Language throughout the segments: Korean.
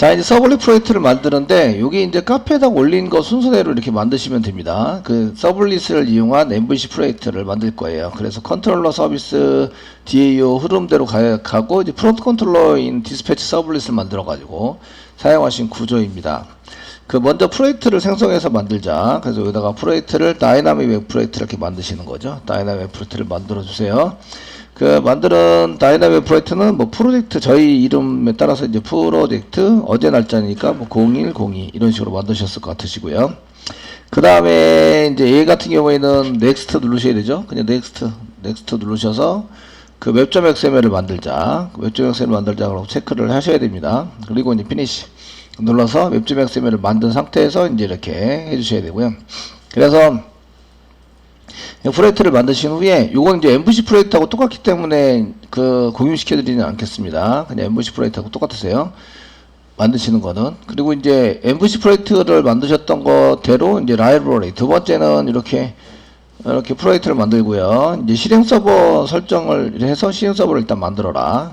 자, 이제 서블릿 프로젝트를 만드는데, 여기 이제 카페에다 올린 거 순서대로 이렇게 만드시면 됩니다. 그 서블릿을 이용한 MVC 프로젝트를 만들 거예요. 그래서 컨트롤러 서비스 DAO 흐름대로 가고, 이제 프론트 컨트롤러인 디스패치 서블릿을 만들어가지고 사용하신 구조입니다. 그 먼저 프로젝트를 생성해서 만들자. 그래서 여기다가 프로젝트를 다이나믹 웹 프로젝트 이렇게 만드시는 거죠. 다이나믹 웹 프로젝트를 만들어 주세요. 그 만드는 다이나믹 프로젝트는 뭐 프로젝트 저희 이름에 따라서 이제 프로젝트 어제 날짜니까 뭐 0102 이런 식으로 만드셨을 것 같으시고요. 그 다음에 이제 얘 같은 경우에는 넥스트 누르셔야 되죠. 그냥 넥스트 누르셔서 그 웹.xml을 만들자. 웹.xml 만들자고 체크를 하셔야 됩니다. 그리고 이제 피니시 눌러서 웹.xml을 만든 상태에서 이제 이렇게 해주셔야 되고요. 그래서 프로젝트를 만드신 후에 요건 이제 MVC 프로젝트하고 똑같기 때문에 그 공유시켜 드리지는 않겠습니다. 그냥 MVC 프로젝트하고 똑같으세요. 만드시는 거는. 그리고 이제 MVC 프로젝트를 만드셨던 거대로 이제 라이브러리 두 번째는 이렇게 프로젝트를 만들고요. 이제 실행 서버 설정을 해서 실행 서버를 일단 만들어라.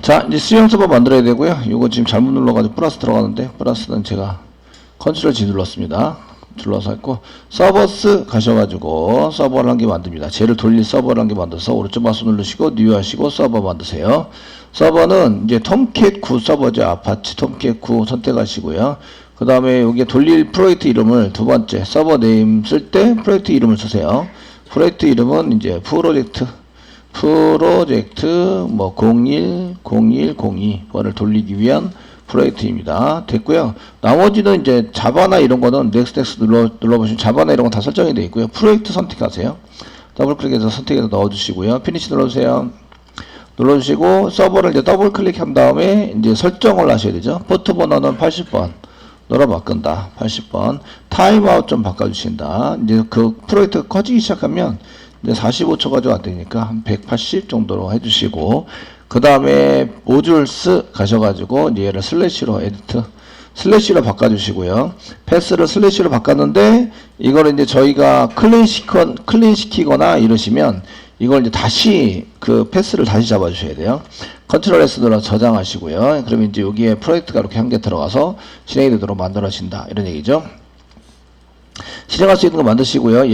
자, 이제 실행 서버 만들어야 되고요. 요거 지금 잘못 눌러가지고 플러스 들어가는데 플러스는 제가 컨트롤 G 눌렀습니다. 눌러서 했고 서버스 가셔가지고 서버를 한 개 만듭니다. 쟤를 돌릴 서버를 한 개 만들어서 오른쪽 마우스 누르시고 뉴 하시고 서버 만드세요. 서버는 이제 톰캣 9 서버죠. 아파치 톰캣 9 선택하시고요. 그 다음에 여기에 돌릴 프로젝트 이름을 두 번째 서버 네임 쓸 때 프로젝트 이름을 쓰세요. 프로젝트 이름은 이제 프로젝트 뭐 010102번을 돌리기 위한 프로젝트입니다. 됐고요. 나머지는 이제 자바나 이런 거는 넥스트 눌러보시면 자바나 이런 건 다 설정이 되어 있고요. 프로젝트 선택하세요. 더블 클릭해서 선택해서 넣어주시고요. 피니시 눌러주세요. 눌러주시고 서버를 이제 더블 클릭한 다음에 이제 설정을 하셔야 되죠. 포트 번호는 80번 넣어 바꾼다. 80번 타임아웃 좀 바꿔주신다. 이제 그 프로젝트가 커지기 시작하면 이제 45초 가지고 안 되니까 한 180 정도로 해주시고. 그 다음에 모듈스 가셔가지고 이제 얘를 슬래시로 에디트 슬래시로 바꿔주시고요. 패스를 슬래시로 바꿨는데 이걸 이제 저희가 클린 시키거나 이러시면 이걸 이제 다시 그 패스를 다시 잡아주셔야 돼요. 컨트롤 S 눌러 저장하시고요. 그러면 이제 여기에 프로젝트가 이렇게 한 개 들어가서 진행이 되도록 만들어진다 이런 얘기죠. 실행할 수 있는 거 만드시고요.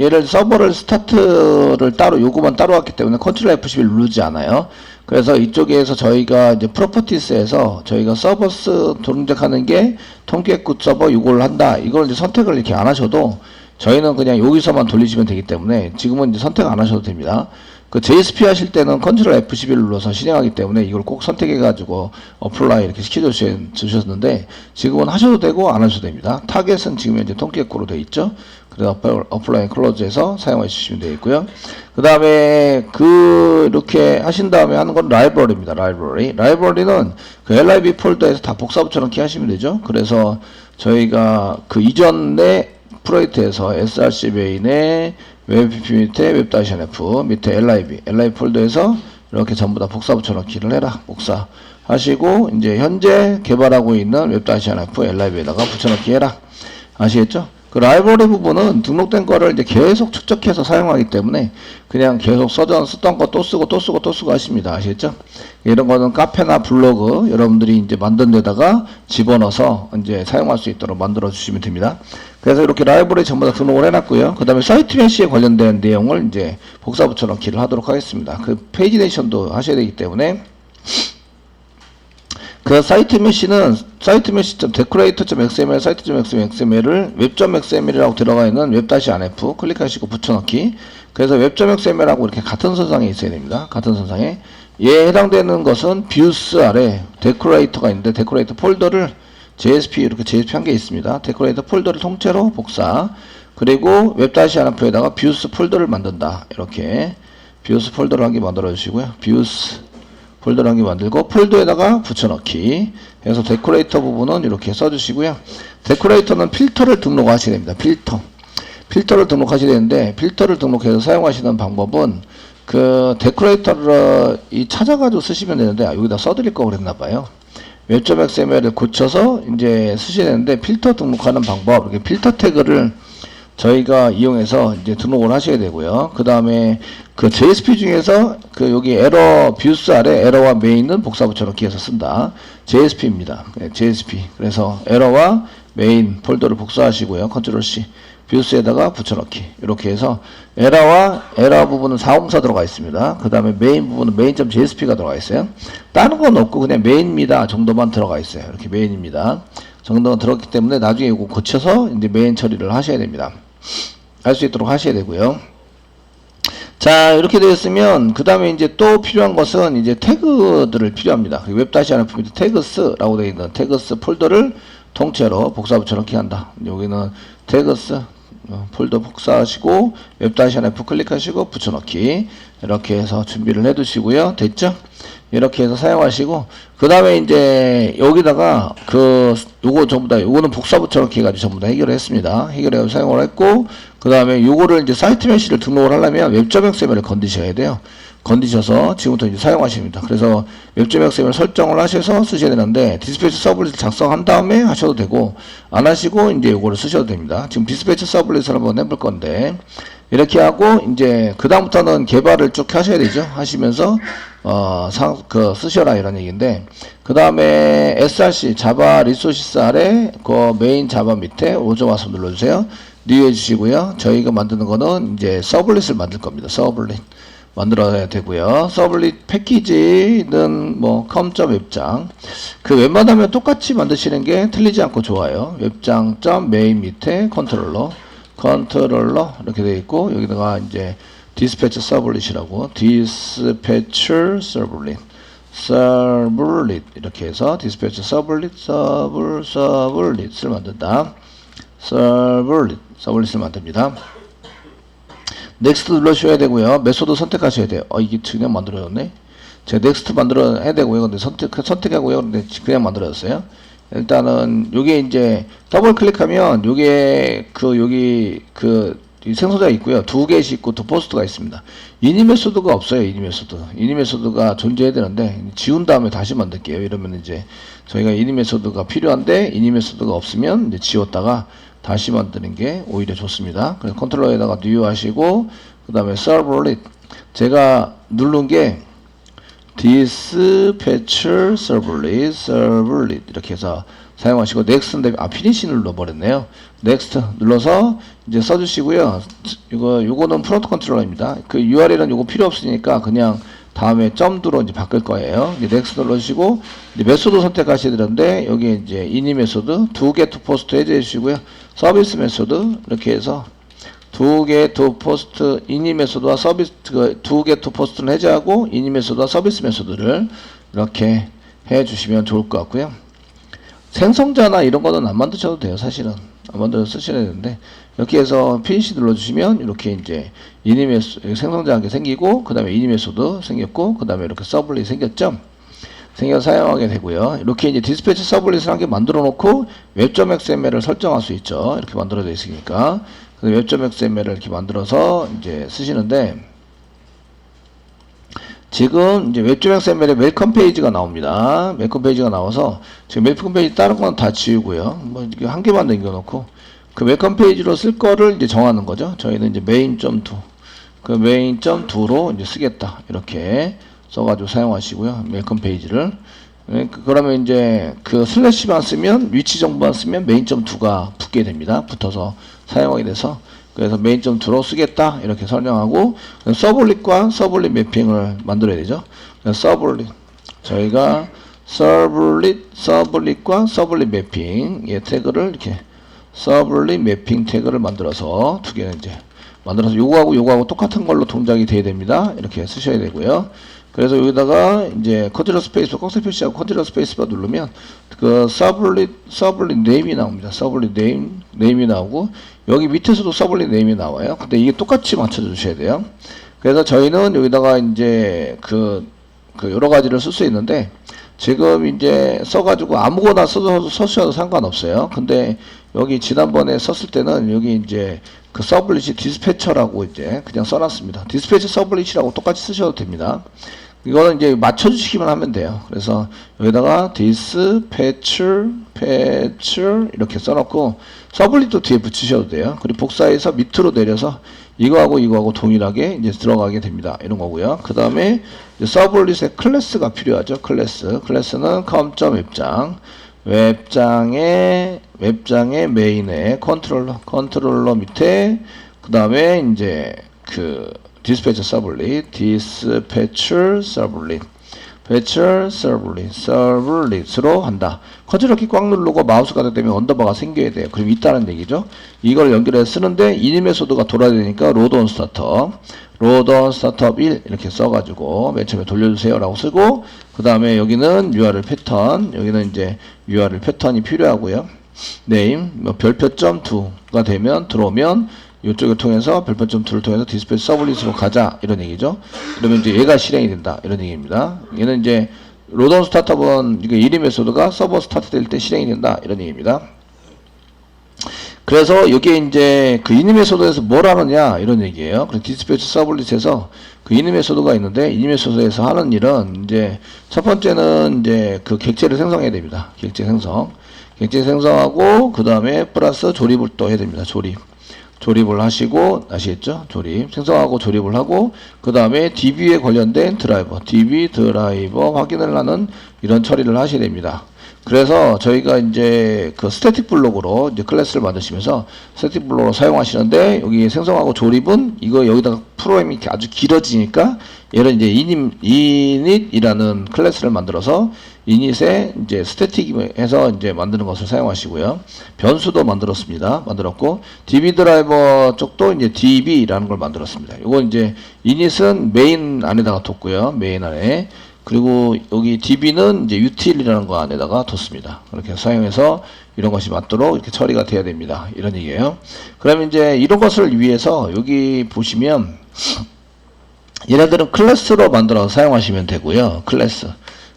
얘를 서버를 스타트를 따로 요구만 따로 왔기 때문에 컨트롤 F11 누르지 않아요. 그래서 이쪽에서 저희가 이제 프로퍼티스에서 저희가 서버스 동작하는 게 톰캣9 서버 요걸 한다. 이걸 이제 선택을 이렇게 안 하셔도 저희는 그냥 여기서만 돌리시면 되기 때문에 지금은 이제 선택 안 하셔도 됩니다. 그 JSP 하실 때는 컨트롤 F11 눌러서 실행하기 때문에 이걸 꼭 선택해가지고 어플라이 이렇게 시켜주셨는데 지금은 하셔도 되고 안 하셔도 됩니다. 타겟은 지금 현재 톰캣9로 되어 있죠. 그래서 어플라이 클로즈에서 사용해 주시면 되겠고요. 그 다음에 이렇게 하신 다음에 하는 건 라이브러리입니다. 라이브러리는 그 LIB 폴더에서 다 복사 붙여넣기 하시면 되죠. 그래서 저희가 그 이전에 프로젝트에서 src 메인에 웹pp 밑에 웹-nf 밑에 LIB 폴더에서 이렇게 전부 다 복사 붙여넣기를 해라. 복사 하시고 이제 현재 개발하고 있는 웹-nf LIB에다가 붙여넣기 해라. 아시겠죠? 그 라이브러리 부분은 등록된 거를 이제 계속 축적해서 사용하기 때문에 그냥 계속 쓰던 거 또 쓰고 하십니다. 아시겠죠? 이런 거는 카페나 블로그 여러분들이 이제 만든 데다가 집어넣어서 이제 사용할 수 있도록 만들어 주시면 됩니다. 그래서 이렇게 라이브러리 전부 다 등록을 해놨고요. 그 다음에 사이트 메시에 관련된 내용을 이제 복사 붙여넣기를 하도록 하겠습니다. 그 페이지 내이션도 하셔야 되기 때문에 그 사이트 메시는 사이트메시.decorator.xml 사이트.xml을 웹.xml이라고 들어가 있는 웹-nf 클릭하시고 붙여넣기. 그래서 웹.xml하고 이렇게 같은 선상에 있어야 됩니다. 같은 선상에. 얘에 해당되는 것은 뷰스 아래 데코레이터가 있는데 데코레이터 폴더를 JSP 이렇게 JSP 한 개 있습니다. 데코레이터 폴더를 통째로 복사. 그리고 웹-nf에다가 뷰스 폴더를 만든다. 이렇게 뷰스 폴더를 한 개 만들어 주시고요. 뷰스 폴더를 한 개 만들고 폴더에다가 붙여넣기 해서 데코레이터 부분은 이렇게 써주시고요. 데코레이터는 필터를 등록하셔야 됩니다. 필터를 등록하셔야 되는데 필터를 등록해서 사용하시는 방법은 그 데코레이터를 찾아가지고 쓰시면 되는데 여기다 써드릴 거 그랬나봐요. 웹.xml을 고쳐서 이제 쓰셔야 되는데 필터 등록하는 방법 이렇게 필터 태그를 저희가 이용해서 이제 등록을 하셔야 되고요. 그 다음에 그 JSP 중에서 그 여기 에러 뷰스 아래 에러와 메인은 복사 붙여넣기 해서 쓴다. JSP입니다. 네, JSP. 그래서 에러와 메인 폴더를 복사하시고요. 컨트롤 C. 뷰스에다가 붙여넣기. 이렇게 해서 에러 부분은 404 들어가 있습니다. 그 다음에 메인 부분은 main.jsp가 들어가 있어요. 다른 건 없고 그냥 메인입니다 정도만 들어가 있어요. 이렇게 메인입니다. 정도가 들었기 때문에 나중에 이거 고쳐서 이제 메인 처리를 하셔야 됩니다. 할 수 있도록 하셔야 되고요. 자, 이렇게 되었으면 그 다음에 이제 또 필요한 것은 이제 태그들을 필요합니다. 웹-RF 밑에 태그스라고 되어 있는 태그스 폴더를 통째로 복사 붙여넣기 한다. 여기는 태그스 폴더 복사하시고 웹-RF 클릭하시고 붙여넣기 이렇게 해서 준비를 해 두시고요. 됐죠? 이렇게 해서 사용하시고 그 다음에 이제 여기다가 요거 전부 다 요거는 복사 붙여넣기 해가지고 전부 다 해결을 했습니다. 해결해서 사용을 했고 그 다음에 요거를 이제 사이트 메시를 등록을 하려면 웹.xml을 건드셔야 돼요. 건드셔서 지금부터 이제 사용하십니다. 그래서 웹.xml 설정을 하셔서 쓰셔야 되는데 디스패치 서블릿을 작성한 다음에 하셔도 되고 안 하시고 이제 요거를 쓰셔도 됩니다. 지금 디스패치 서블릿을 한번 해볼 건데 이렇게 하고 이제 그 다음부터는 개발을 쭉 하셔야 되죠. 하시면서 쓰셔라 이런 얘기인데 그 다음에 src 자바 리소시스 아래 그 메인 자바 밑에 오점 와서 눌러주세요. 뉴 해주시고요. 저희가 만드는 거는 이제 서블릿을 만들 겁니다. 서블릿 만들어야 되고요. 서블릿 패키지는 뭐 com.웹장 그 웬만하면 똑같이 만드시는 게 틀리지 않고 좋아요. 웹장.메인 밑에 컨트롤러 이렇게 되어 있고 여기다가 이제 디스패치 서블릿이라고 디스패치 서블릿 이렇게 해서 디스패치 서블릿을 만든다. 서블릿을 만듭니다. 넥스트 눌러주셔야 되고요. 메소드 선택하셔야 돼요. 이게 그냥 만들어졌네. 제가 넥스트 만들어야 되고요. 근데 선택하고요. 근데 그냥 만들어졌어요. 일단은 요게 이제 더블 클릭하면 요게 여기 생성자가 있고요. 두 개씩 있고 두 포스트가 있습니다. 이니 메소드가 없어요. 이니 메소드가 존재해야 되는데 지운 다음에 다시 만들게요. 이러면 이제 저희가 이니 메소드가 필요한데 이니 메소드가 없으면 이제 지웠다가 다시 만드는 게 오히려 좋습니다. 그래서 컨트롤러에다가 뉴 하시고 그 다음에 서블릿 제가 누른 게 디스패치 서블릿 이렇게 해서 사용하시고 넥스트인데 피니시 눌러버렸네요. 넥스트 눌러서 이제 써주시고요. 요거는 프론트 컨트롤러입니다. 그 URL은 요거 필요 없으니까 그냥 다음에 점두로 이제 바꿀 거예요. 이제 넥스트 눌러주시고 이제 메소드 선택하셔야 되는데 여기 이제 이니 메소드 두 개 투 포스트 해제해 주시고요. 서비스 메소드 이렇게 해서 두 개 투 포스트 이니 메소드와 서비스 두 개 투 포스트는 해제하고 이니 메소드와 서비스 메소드를 이렇게 해 주시면 좋을 것 같고요. 생성자나 이런 거는 안 만드셔도 돼요. 사실은 안 만들어서 쓰셔야 되는데 이렇게 해서 피니시 눌러주시면 이렇게 이제 이니 메소드 생성자 한 개 생기고 그 다음에 이니 메소드 생겼고 그 다음에 이렇게 서블릿 생겼죠. 생겨서 사용하게 되고요. 이렇게 이제 디스패치 서블릿을 한 개 만들어 놓고 웹.xml을 설정할 수 있죠. 이렇게 만들어져 있으니까 웹.xml을 이렇게 만들어서 이제 쓰시는데 지금 이제 웹.xml에 웰컴 페이지가 나옵니다. 웰컴 페이지가 나와서 지금 웰컴 페이지 다른 건 다 지우고요. 뭐 이렇게 한 개만 남겨놓고 그 웰컴 페이지로 쓸 거를 이제 정하는 거죠. 저희는 이제 main.2 그 main.2로 이제 쓰겠다 이렇게 써가지고 사용하시고요. 웰컴 페이지를 그러면 이제 그 슬래시만 쓰면 위치 정보만 쓰면 main.2가 붙게 됩니다. 붙어서 사용하게 돼서 그래서 main.2로 쓰겠다 이렇게 설명하고 서블릿과 서블릿 매핑을 만들어야 되죠. 서블릿 저희가 서블릿과 서블릿 매핑 태그를 이렇게 서블릿 매핑 태그를 만들어서 두 개는 이제 만들어서 요거하고 똑같은 걸로 동작이 돼야 됩니다. 이렇게 쓰셔야 되고요. 그래서 여기다가 이제 컨트롤 스페이스바 꺽쇠 표시하고 컨트롤 스페이스바 누르면 그 서블릿 네임이 나옵니다. 서블릿 네임이 나오고 여기 밑에서도 서블릿 네임이 나와요. 근데 이게 똑같이 맞춰 주셔야 돼요. 그래서 저희는 여기다가 이제 그 여러 가지를 쓸 수 있는데 지금 이제 써가지고 아무거나 써셔도 상관없어요. 근데 여기 지난번에 썼을 때는 여기 이제 그 서블릿이 디스패처라고 이제 그냥 써놨습니다. 디스패처 서블릿이라고 똑같이 쓰셔도 됩니다. 이거는 이제 맞춰주시기만 하면 돼요. 그래서 여기다가 dispatcher, patcher 이렇게 써놓고 서블릿도 뒤에 붙이셔도 돼요. 그리고 복사해서 밑으로 내려서 이거하고 동일하게 이제 들어가게 됩니다. 이런 거고요. 그 다음에 서블릿의 클래스가 필요하죠. 클래스는 웹장의 메인에 컨트롤러 밑에 그 다음에 이제 그 dispatcher servlet으로 한다. 컨트롤 키 꽉 누르고 마우스 가득 되면 언더바가 생겨야 돼요. 그럼 있다는 얘기죠. 이걸 연결해서 쓰는데 이니 메소드가 돌아야 되니까 로드 온 스타트업 1 이렇게 써가지고 맨 처음에 돌려주세요 라고 쓰고, 그 다음에 여기는 URL 패턴, 여기는 이제 URL 패턴이 필요하고요. name 별표점 2가 되면 들어오면 이쪽을 통해서 별표점 2를 통해서 디스플레이 서블릿으로 가자 이런 얘기죠. 그러면 이제 얘가 실행이 된다 이런 얘기입니다. 얘는 이제 로드온 스타트업은 이게 이니 메소드가 서버 스타트 될 때 실행이 된다 이런 얘기입니다. 그래서 여기에 이제 그 이니 메소드에서 뭘 하느냐 이런 얘기예요. 그래서 디스패치 서블릿에서 그 이니 메소드가 있는데, 이니 메소드에서 하는 일은 이제 첫 번째는 이제 그 객체를 생성해야 됩니다. 객체 생성하고 그 다음에 플러스 조립을 또 해야 됩니다. 조립을 하시고, 아시겠죠? 생성하고 조립을 하고, 그 다음에 DB에 관련된 DB 드라이버 확인을 하는 이런 처리를 하셔야 됩니다. 그래서 저희가 이제 그 스태틱 블록으로 이제 클래스를 만드시면서 스태틱 블록으로 사용하시는데, 여기 생성하고 조립은 이거 여기다가 프로그램이 아주 길어지니까 얘를 이제 init이라는 클래스를 만들어서 init에 이제 스태틱해서 이제 만드는 것을 사용하시고요. 변수도 만들었고, DB 드라이버 쪽도 이제 DB라는 걸 만들었습니다. 이건 이제 init은 메인 안에다가 뒀고요. 메인 안에. 그리고 여기 DB는 이제 util이라는 거 안에다가 뒀습니다. 그렇게 사용해서 이런 것이 맞도록 이렇게 처리가 돼야 됩니다. 이런 얘기예요. 그러면 이제 이런 것을 위해서 여기 보시면 얘네들은 클래스로 만들어서 사용하시면 되고요. 클래스.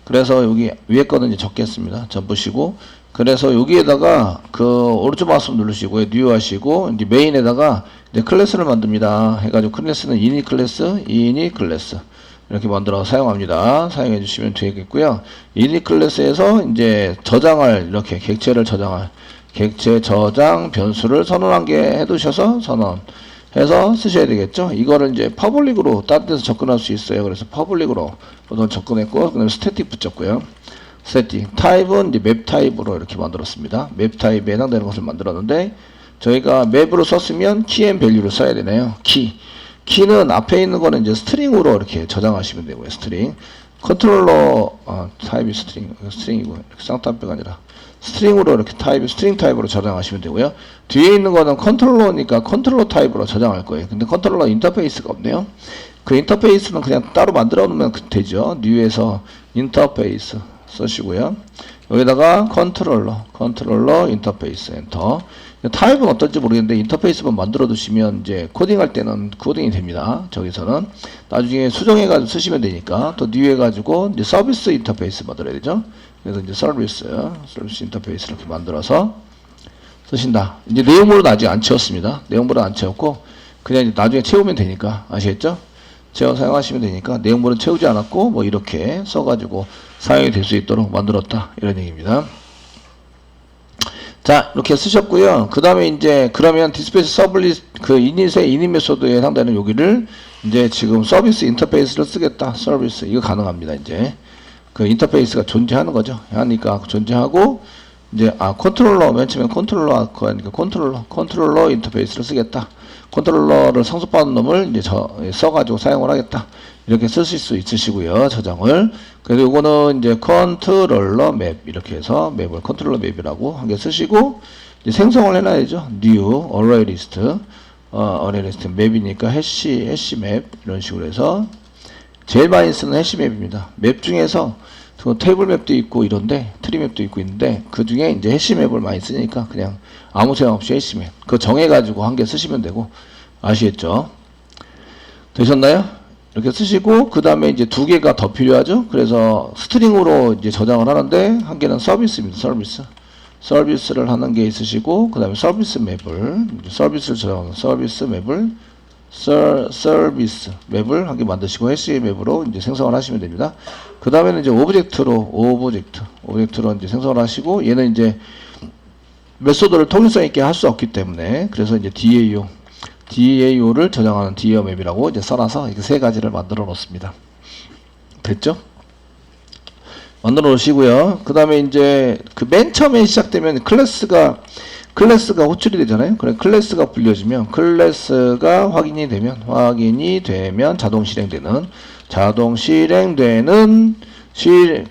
그래서 여기 위에 거는 이제 적겠습니다. 접으시고, 그래서 여기에다가 그 오른쪽 마우스 누르시고요. 뉴 하시고, 이제 메인에다가 이제 클래스를 만듭니다. 해가지고 클래스는 init 클래스. 이렇게 만들어서 사용합니다. 사용해 주시면 되겠고요. init 클래스에서 이제 저장할, 이렇게 객체 저장 변수를 선언한 게 해두셔서 선언해서 쓰셔야 되겠죠. 이거를 이제 퍼블릭으로 다른 데서 접근할 수 있어요. 그래서 퍼블릭으로 접근했고, 그 다음에 스태틱 붙였고요. 스태틱 타입은 이제 맵 타입으로 이렇게 만들었습니다. 맵 타입에 해당되는 것을 만들었는데, 저희가 맵으로 썼으면 키 앤 밸류를 써야 되네요. 키는 앞에 있는 거는 이제 스트링으로 이렇게 저장하시면 되고요. 스트링. 컨트롤러, 타입이 스트링이고, 쌍따옴표가 아니라, 스트링으로 이렇게 스트링 타입으로 저장하시면 되고요. 뒤에 있는 거는 컨트롤러니까 컨트롤러 타입으로 저장할 거예요. 근데 컨트롤러 인터페이스가 없네요. 그 인터페이스는 그냥 따로 만들어 놓으면 되죠. 뉴에서 인터페이스 쓰시고요. 여기다가 컨트롤러 인터페이스 엔터. 타입은 어떨지 모르겠는데 인터페이스만 만들어 두시면 이제 코딩할 때는 코딩이 됩니다. 저기서는 나중에 수정해 가지고 쓰시면 되니까 또 뉴 해가지고 이제 서비스 인터페이스 만들어야 되죠. 그래서 이제 서비스 인터페이스 이렇게 만들어서 쓰신다. 이제 내용물은 아직 안 채웠습니다. 내용물은 안 채웠고 그냥 이제 나중에 채우면 되니까, 아시겠죠? 채워 사용하시면 되니까 내용물은 채우지 않았고 뭐 이렇게 써가지고 사용이 될 수 있도록 만들었다 이런 얘기입니다. 자, 이렇게 쓰셨고요. 그 다음에 이제 그러면 디스패치 서블릿 그 init 메소드에 해당되는 여기를 이제 지금 서비스 인터페이스를 쓰겠다. 서비스 이거 가능합니다. 이제 그 인터페이스가 존재하는 거죠. 하니까 존재하고 이제 컨트롤러 맨 처음에 컨트롤러 인터페이스를 쓰겠다. 컨트롤러를 상속받은 놈을 이제 써가지고 사용을 하겠다. 이렇게 쓰실 수 있으시고요. 저장을. 그래서 이거는 이제 컨트롤러 맵 이렇게 해서 맵을 컨트롤러 맵이라고 한 개 쓰시고 이제 생성을 해놔야죠. new array list 맵이니까 해시 맵 이런 식으로 해서 제일 많이 쓰는 해시 맵입니다. 맵 중에서 그 테이블 맵도 있고 이런데 트리 맵도 있고 있는데 그 중에 이제 해시 맵을 많이 쓰니까 그냥 아무 생각 없이 해시 맵 그거 정해가지고 한 개 쓰시면 되고, 아시겠죠? 되셨나요? 이렇게 쓰시고 그 다음에 이제 두 개가 더 필요하죠. 그래서 스트링으로 이제 저장을 하는데 한 개는 서비스입니다. 서비스를 하는 게 있으시고 그 다음에 서비스 맵을 저장하는 서비스 맵을 서비스 맵을 한 개 만드시고 HTML 맵으로 이제 생성을 하시면 됩니다. 그 다음에는 이제 오브젝트로 이제 생성을 하시고, 얘는 이제 메소드를 통일성 있게 할 수 없기 때문에, 그래서 이제 DAO를 저장하는 DAO 맵이라고 이제 써놔서 이렇게 세 가지를 만들어 놓습니다. 됐죠? 만들어 놓으시고요. 그 다음에 이제 그 맨 처음에 시작되면 클래스가 호출이 되잖아요. 그래, 클래스가 불려지면, 클래스가 확인이 되면 자동 실행되는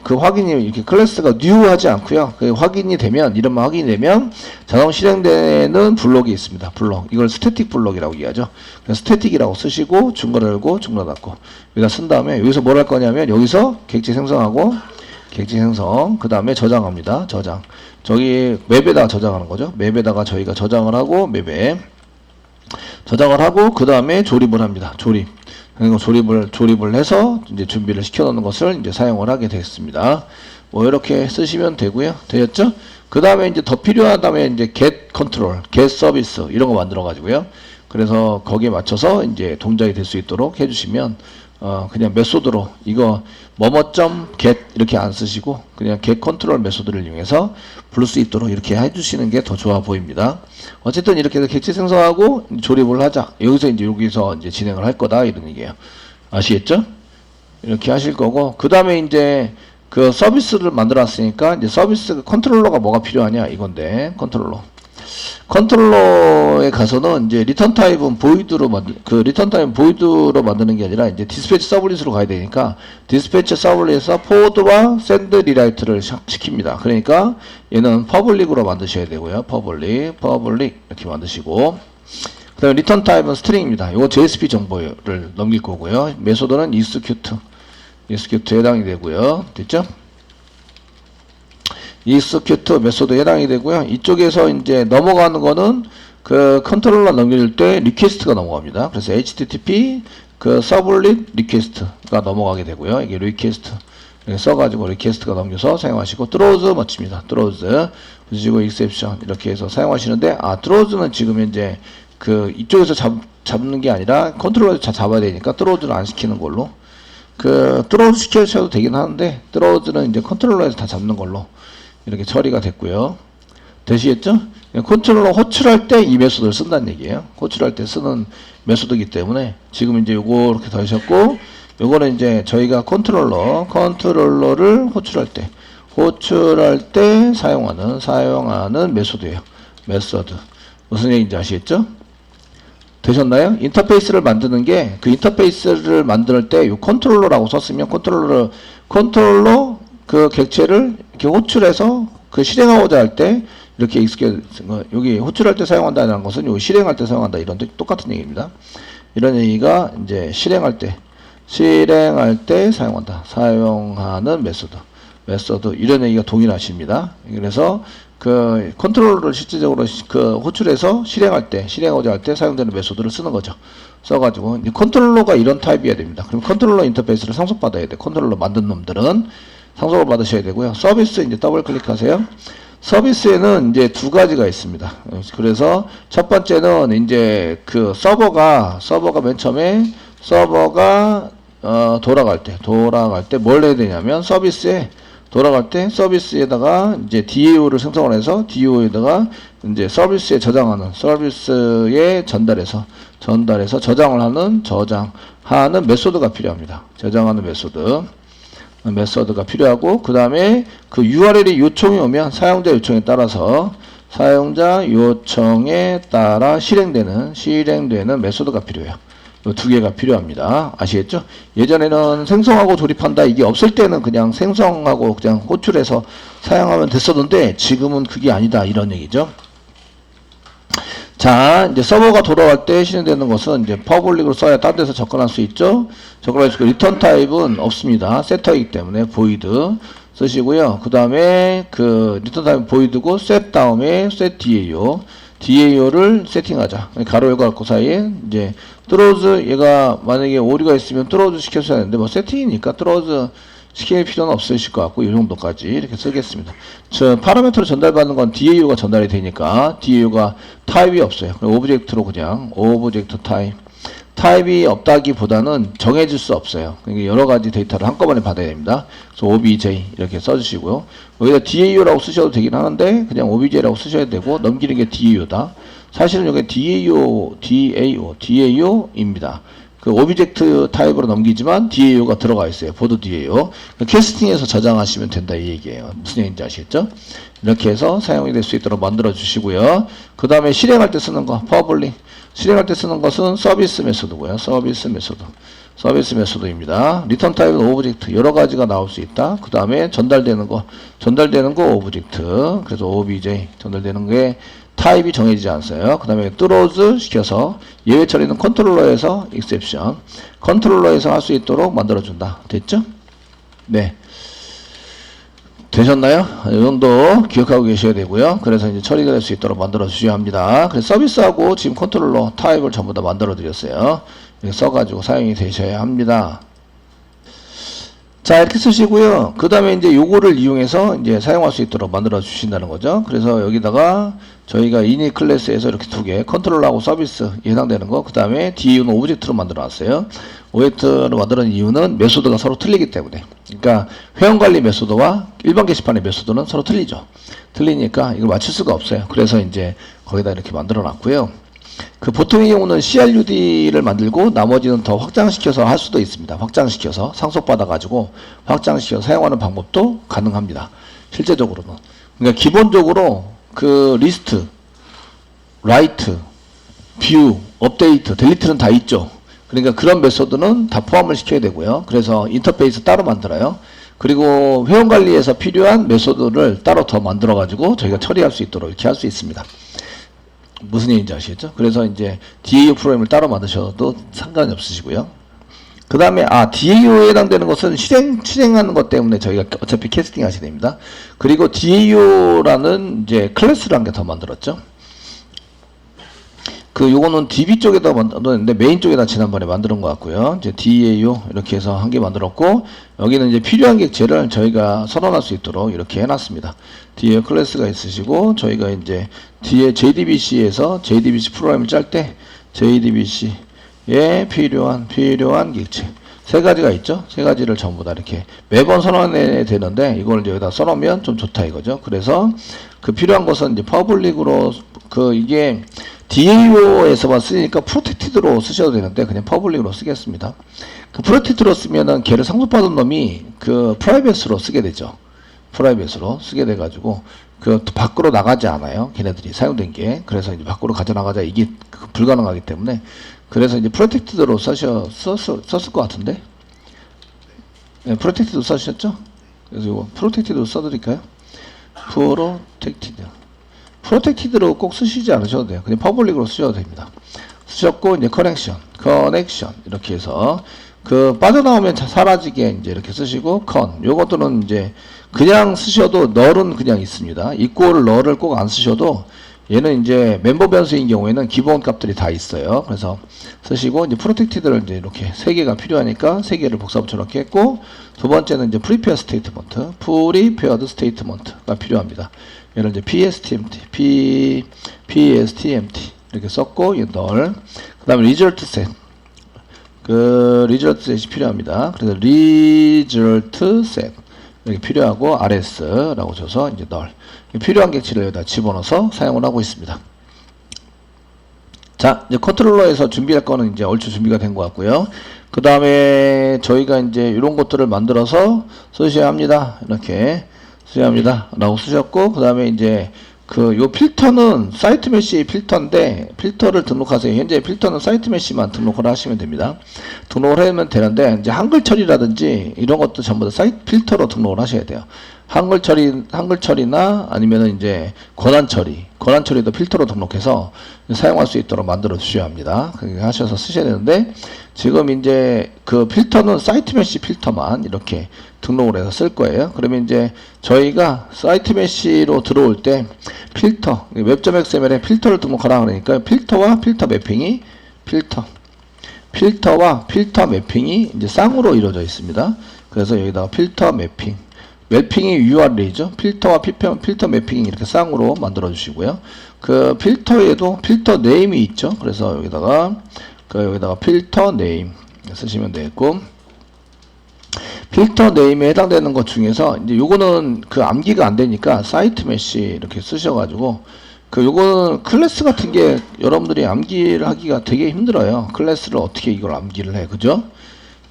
그 확인이 이렇게 클래스가 new 하지 않고요. 그 확인이 되면, 이름만 확인이 되면 자동 실행되는 블록이 있습니다. 블록. 이걸 스태틱 블록이라고 얘기하죠. 그래서 스태틱이라고 쓰시고, 중괄호 열고, 중괄호 닫고. 여기다 쓴 다음에, 여기서 뭘 할 거냐면, 여기서 객체 생성하고, 그 다음에 저장합니다. 저장. 저기 맵에다가 저장하는 거죠. 맵에다가 저희가 저장을 하고, 맵에 저장을 하고, 그 다음에 조립을 합니다. 그리고 조립을 해서 이제 준비를 시켜 놓는 것을 이제 사용을 하게 되겠습니다. 뭐 이렇게 쓰시면 되고요. 되었죠? 그 다음에 이제 더 필요하다면 이제 get control, get service 이런 거 만들어 가지고요. 그래서 거기에 맞춰서 이제 동작이 될 수 있도록 해주시면, 그냥 메소드로 이거 뭐뭐.get 이렇게 안 쓰시고 그냥 get control 메소드를 이용해서 부를 수 있도록 이렇게 해주시는 게 더 좋아 보입니다. 어쨌든 이렇게 해서 객체 생성하고 조립을 하자. 여기서 이제 진행을 할 거다 이런 얘기예요. 아시겠죠? 이렇게 하실 거고, 그 다음에 이제 그 서비스를 만들었으니까 이제 서비스 컨트롤러가 뭐가 필요하냐 이건데, 컨트롤러에 가서는 이제 리턴 타입은 보이드로 만드는 게 아니라 이제 디스패치 서블릿으로 가야 되니까, 디스패치 서블릿에서 포워드와 샌드 리라이트를 시킵니다. 그러니까 얘는 퍼블릭으로 만드셔야 되고요. 퍼블릭 이렇게 만드시고, 그 다음에 리턴 타입은 스트링입니다. 이거 JSP 정보를 넘길 거고요. 메소드는 execute에 해당이 되고요. 됐죠? execute 메소드에 해당이 되고요. 이쪽에서 이제 넘어가는 거는 그 컨트롤러 넘길 때 리퀘스트가 넘어갑니다. 그래서 http 그 서블릿 리퀘스트가 넘어가게 되고요. 이게 리퀘스트 써가지고 리퀘스트가 넘겨서 사용하시고, throws 멋집니다. throws 그리고 exception 이렇게 해서 사용하시는데, throws는 지금 현재 그 이쪽에서 잡는 게 아니라 컨트롤러에서 잡아야 되니까 throws는 안 시키는 걸로, 그 throws 시켜셔도 되긴 하는데 throws는 이제 컨트롤러에서 다 잡는 걸로 이렇게 처리가 됐고요. 되시겠죠? 컨트롤러 호출할 때 이 메소드를 쓴다는 얘기예요. 호출할 때 쓰는 메소드이기 때문에 지금 이제 요거 이렇게 더하셨고, 요거는 이제 저희가 컨트롤러를 호출할 때 사용하는 메소드예요. 메소드. 무슨 얘기인지 아시겠죠? 되셨나요? 인터페이스를 만드는 게, 그 인터페이스를 만들 때 요 컨트롤러라고 썼으면 컨트롤러 그 객체를 이렇게 호출해서 그 실행하고자 할 때 이렇게 여기 호출할 때 사용한다는 것은 요 실행할 때 사용한다 이런 똑같은 얘기입니다. 이런 얘기가 이제 실행할 때 사용하는 메소드 이런 얘기가 동일하십니다. 그래서 그 컨트롤러를 실질적으로 그 호출해서 실행하고자 할 때 사용되는 메소드를 쓰는 거죠. 써가지고 컨트롤러가 이런 타입이어야 됩니다. 그럼 컨트롤러 인터페이스를 상속받아야 돼. 컨트롤러 만든 놈들은 상속을 받으셔야 되고요. 서비스 이제 더블 클릭하세요. 서비스에는 이제 두 가지가 있습니다. 그래서 첫 번째는 이제 그 서버가 맨 처음에 돌아갈 때 뭘 해야 되냐면, 서비스에 돌아갈 때 서비스에다가 이제 DAO를 생성을 해서 DAO에다가 이제 서비스에 전달해서 저장을 하는 메소드가 필요합니다. 저장하는 메소드가 필요하고, 그 다음에 그 URL이 요청이 오면 사용자 요청에 따라 실행되는 메소드가 필요해요. 이 두 개가 필요합니다. 아시겠죠? 예전에는 생성하고 조립한다 이게 없을 때는 그냥 생성하고 그냥 호출해서 사용하면 됐었는데, 지금은 그게 아니다 이런 얘기죠. 자, 이제 서버가 돌아갈 때 실행되는 것은 이제 퍼블릭으로 써야 딴 데서 접근할 수 있죠. 리턴 타입은 없습니다. 세터이기 때문에 void 쓰시고요. 그 다음에 그 리턴 타입은 void고, set 다음에 set DAO를 세팅하자. 가로 열고 닫고 사이에 이제 throws, 얘가 만약에 오류가 있으면 throws 시켜줘야 하는데 뭐 세팅이니까 throws 시킬 필요는 없으실 것 같고, 이 정도까지 이렇게 쓰겠습니다. 파라미터로 전달받는 건 DAO가 전달이 되니까 DAO가 타입이 없어요. 오브젝트로 그냥 오브젝트 타입 타입이 없다기보다는 정해질 수 없어요. 그러니까 여러 가지 데이터를 한꺼번에 받아야 됩니다. 그래서 obj 이렇게 써주시고요. 여기다 DAU라고 쓰셔도 되긴 하는데 그냥 obj라고 쓰셔야 되고 넘기는 게 DAU다. 사실은 여기 DAU입니다. 그 오브젝트 타입으로 넘기지만 DAU가 들어가 있어요. 보드 DAU. 캐스팅해서 저장하시면 된다 이 얘기예요. 무슨 얘기인지 아시겠죠? 이렇게 해서 사용이 될 수 있도록 만들어 주시고요. 그 다음에 실행할 때 쓰는 거 퍼블릭. 실행할 때 쓰는 것은 서비스 메소드고요. 서비스 메소드입니다. 리턴 타입은 오브젝트 여러 가지가 나올 수 있다. 그 다음에 전달되는 거 오브젝트. 그래서 obj 전달되는 게 타입이 정해지지 않았어요. 그 다음에 throws 시켜서 예외 처리는 컨트롤러에서 exception 컨트롤러에서 할 수 있도록 만들어준다. 됐죠? 네. 되셨나요? 이 정도 기억하고 계셔야 되고요. 그래서 이제 처리가 될 수 있도록 만들어 주셔야 합니다. 그래서 서비스하고 지금 컨트롤러 타입을 전부 다 만들어 드렸어요. 이렇게 써가지고 사용이 되셔야 합니다. 자, 이렇게 쓰시고요. 그 다음에 이제 요거를 이용해서 이제 사용할 수 있도록 만들어 주신다는 거죠. 그래서 여기다가 저희가 이닛 클래스에서 이렇게 두 개, 컨트롤러하고 서비스에 해당되는 거, 그 다음에 DAU는 오브젝트로 만들어 놨어요. 오브젝트로 만드는 이유는 메소드가 서로 틀리기 때문에. 그러니까 회원관리 메소드와 일반 게시판의 메소드는 서로 틀리죠. 틀리니까 이걸 맞출 수가 없어요. 그래서 이제 거기다 이렇게 만들어 놨고요. 그 보통의 경우는 CRUD를 만들고 나머지는 더 확장시켜서 할 수도 있습니다. 확장시켜서 상속받아 가지고 확장시켜서 사용하는 방법도 가능합니다. 실제적으로는. 그러니까 기본적으로 그 리스트, 라이트, 뷰, 업데이트, 델리트는 다 있죠. 그러니까 그런 메소드는 다 포함을 시켜야 되고요. 그래서 인터페이스 따로 만들어요. 그리고 회원관리에서 필요한 메소드를 따로 더 만들어 가지고 저희가 처리할 수 있도록 이렇게 할 수 있습니다. 무슨 얘기인지 아시겠죠? 그래서 이제 DAU 프로그램을 따로 만드셔도 상관이 없으시고요. 그 다음에 DAU에 해당되는 것은 실행하는 것 때문에 저희가 어차피 캐스팅 하셔야 됩니다. 그리고 DAU라는 이제 클래스를 한 개 더 만들었죠. 요거는 DB 쪽에다 만들었는데 메인 쪽에다 지난번에 만든 것 같고요. 이제 DAU 이렇게 해서 한 개 만들었고 여기는 이제 필요한 객체를 저희가 선언할 수 있도록 이렇게 해놨습니다. DAU 클래스가 있으시고 저희가 이제 뒤에 JDBC에서 JDBC 프로그램을 짤 때 JDBC에 필요한 객체 세 가지가 있죠. 세 가지를 전부 다 이렇게 매번 선언해야 되는데 이걸 이제 여기다 써놓으면 좀 좋다 이거죠. 그래서 그 필요한 것은 이제 퍼블릭으로 이게 DAU에서만 쓰니까 프로텍티드로 쓰셔도 되는데 그냥 퍼블릭으로 쓰겠습니다. 그 프로텍티드로 쓰면은 걔를 상속받은 놈이 그 프라이빗으로 쓰게 되죠. 프라이빗으로 쓰게 돼가지고 그 밖으로 나가지 않아요. 걔네들이 사용된 게. 그래서 이제 밖으로 가져나가자 이게 불가능하기 때문에 그래서 이제 프로텍티드로 썼을 것 같은데. 네, 프로텍티드 써주셨죠? 그래서 이거 프로텍티드로 써드릴까요? 프로텍티드로 꼭 쓰시지 않으셔도 돼요. 그냥 퍼블릭으로 쓰셔도 됩니다. 쓰셨고, 이제 커넥션 이렇게 해서 빠져나오면 사라지게 이제 이렇게 쓰시고, 요것들은 이제 그냥 쓰셔도 널은 그냥 있습니다. equal 널을 꼭 안 쓰셔도 얘는 이제 멤버 변수인 경우에는 기본 값들이 다 있어요. 그래서 쓰시고 이제 프로텍티드를 이제 이렇게 세 개가 필요하니까 세 개를 복사붙여 이렇게 했고 두 번째는 이제 프리페어 스테이트먼트, 프리페어드 스테이트먼트가 필요합니다. 얘를 이제 PSTMT 이렇게 썼고 얘 널. 그다음에 리절트 셋. 리절트 셋이 필요합니다. 그래서 리절트 셋 이렇게 필요하고 RS라고 줘서 이제 널. 필요한 객체를 여기다 집어넣어서 사용을 하고 있습니다. 자, 이제 컨트롤러에서 준비할 거는 이제 얼추 준비가 된 것 같고요. 그 다음에 저희가 이제 이런 것들을 만들어서 쓰셔야 합니다. 이렇게 쓰셔야 합니다. 라고 쓰셨고, 그 다음에 이제 요 필터는 사이트 메시 필터인데, 필터를 등록하세요. 현재 필터는 사이트 메시만 등록을 하시면 됩니다. 등록을 하면 되는데, 이제 한글 처리라든지 이런 것도 전부 다 사이트 필터로 등록을 하셔야 돼요. 한글 처리나 아니면은 이제 권한 처리도 필터로 등록해서 사용할 수 있도록 만들어 주셔야 합니다. 그렇게 하셔서 쓰셔야 되는데, 지금 이제 그 필터는 사이트 메시 필터만 이렇게 등록을 해서 쓸 거예요. 그러면 이제 저희가 사이트 메시로 들어올 때 필터, 웹.xml에 필터를 등록하라 그러니까 필터와 필터 매핑이 필터와 필터 매핑이 이제 쌍으로 이루어져 있습니다. 그래서 여기다가 필터 매핑이 URL이죠. 필터와 필터 매핑이 이렇게 쌍으로 만들어 주시고요. 그 필터에도 필터 네임이 있죠. 그래서 여기다가 그 여기다가 필터 네임 쓰시면 되겠고, 필터 네임에 해당되는 것 중에서 이제 요거는 그 암기가 안 되니까 사이트 메시 이렇게 쓰셔가지고, 그 요거는 클래스 같은 게 여러분들이 암기를 하기가 되게 힘들어요. 클래스를 어떻게 이걸 암기를 해, 그죠?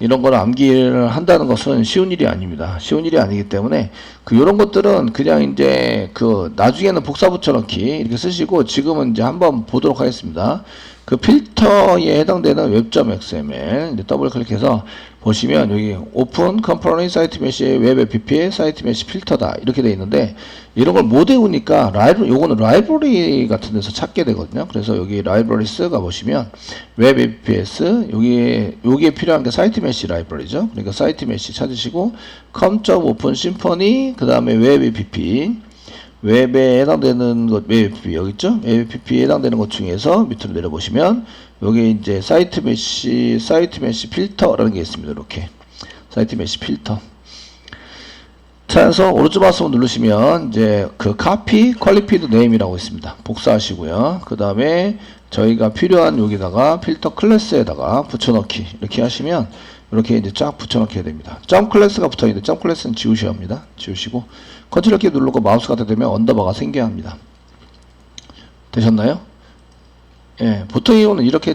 이런 걸 암기를 한다는 것은 쉬운 일이 아닙니다. 쉬운 일이 아니기 때문에 그 요런 것들은 그냥 이제 그 나중에는 복사 붙여넣기 이렇게 쓰시고, 지금은 이제 한번 보도록 하겠습니다. 그 필터에 해당되는 웹.xml 이제 더블 클릭해서 보시면 여기 오픈 컴포넌트 사이트 메시의 웹 API 사이트 메시 필터다 이렇게 되어 있는데, 이런 걸 못 외우니까 요거는 라이브러리 같은 데서 찾게 되거든요. 그래서 여기 라이브러리스 가보시면 웹 APS 여기에 필요한 게 사이트 메시 라이브러리죠. 그러니까 사이트 메시 찾으시고 com.open symphony 그 다음에 웹 API 웹에 해당되는 것, 웹 API 여기 있죠? 웹 API에 해당되는 것 중에서 밑으로 내려보시면 여기 이제 사이트 메시 필터라는 게 있습니다. 이렇게 사이트 메시 필터 찾아서 오른쪽 마우스 누르시면 이제 그 copy qualified name이라고 있습니다. 복사하시고요. 그 다음에 저희가 필요한 여기다가 필터 클래스에다가 붙여넣기 이렇게 하시면 이렇게 이제 쫙 붙여넣게 됩니다. 점 클래스가 붙어있는데 점 클래스는 지우셔야 합니다. 지우시고 컨트롤 키 누르고 마우스가 되면 언더바가 생겨야 합니다. 되셨나요? 예, 보통 이거는 이렇게